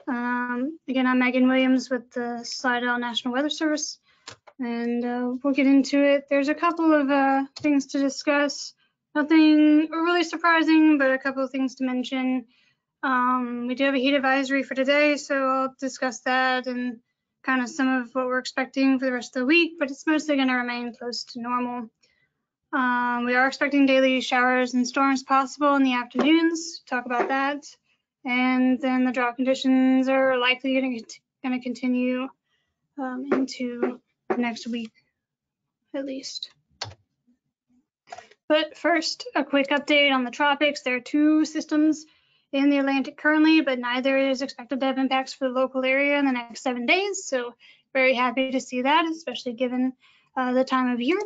Again, I'm Megan Williams with the Slidell National Weather Service, and we'll get into it. There's a couple of things to discuss. Nothing really surprising, but a couple of things to mention. We do have a heat advisory for today, so I'll discuss that and kind of some of what we're expecting for the rest of the week, but it's mostly going to remain close to normal. We are expecting daily showers and storms possible in the afternoons. Talk about that. And then the drought conditions are likely going to continue into next week, at least. But first, a quick update on the tropics. There are two systems in the Atlantic currently, but neither is expected to have impacts for the local area in the next 7 days. So very happy to see that, especially given the time of year.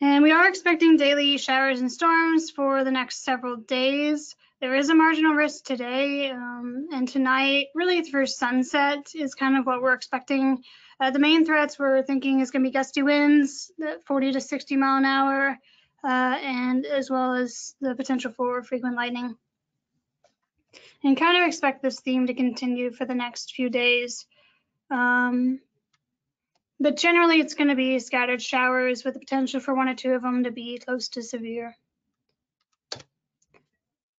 And we are expecting daily showers and storms for the next several days. There is a marginal risk today and tonight, really through sunset is kind of what we're expecting. The main threats we're thinking is going to be gusty winds, 40 to 60 mile an hour, and as well as the potential for frequent lightning. And kind of expect this theme to continue for the next few days. But generally, it's going to be scattered showers with the potential for 1 or 2 of them to be close to severe.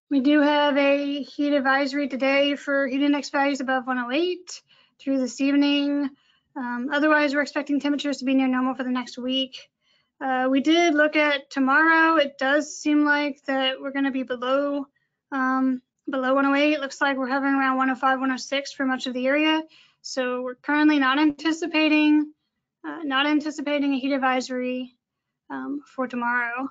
We do have a heat advisory today for heat index values above 108 through this evening. Otherwise, we're expecting temperatures to be near normal for the next week. We did look at tomorrow. It does seem like that we're going to be below 108. It looks like we're hovering around 105, 106 for much of the area. So we're currently not anticipating a heat advisory for tomorrow.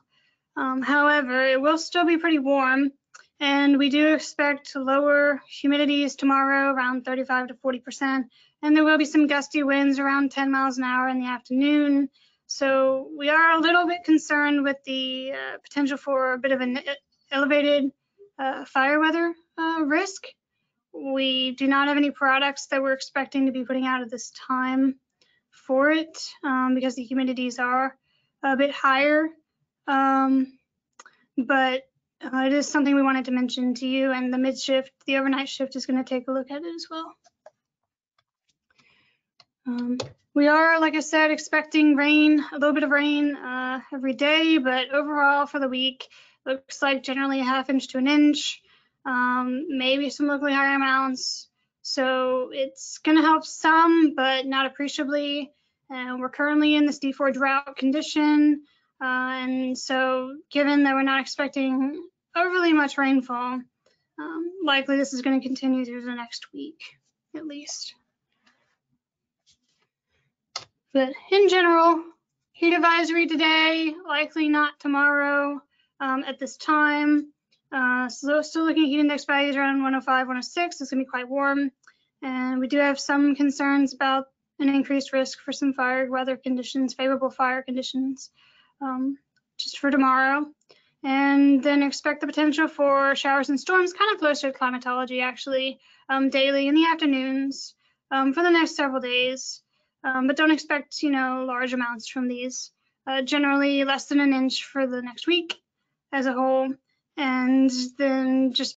However, it will still be pretty warm, and we do expect lower humidities tomorrow, around 35 to 40%, and there will be some gusty winds around 10 miles an hour in the afternoon. So we are a little bit concerned with the potential for a bit of an elevated fire weather risk. We do not have any products that we're expecting to be putting out at this time for it because the humidities are a bit higher, but it is something we wanted to mention to you, and the mid shift, the overnight shift, is going to take a look at it as well. We are, like I said, expecting rain, a little bit of rain every day, but overall for the week, looks like generally a ½ inch to an inch, maybe some locally higher amounts. So it's going to help some, but not appreciably. And we're currently in this D4 drought condition. And so given that we're not expecting overly much rainfall, likely this is going to continue through the next week, at least. But in general, heat advisory today, likely not tomorrow at this time. So still looking at heat index values around 105, 106. It's going to be quite warm. And we do have some concerns about an increased risk for some fire weather conditions, favorable fire conditions, just for tomorrow. And then expect the potential for showers and storms, kind of closer to climatology, actually, daily in the afternoons for the next several days. But don't expect, large amounts from these. Generally less than an inch for the next week as a whole. And then just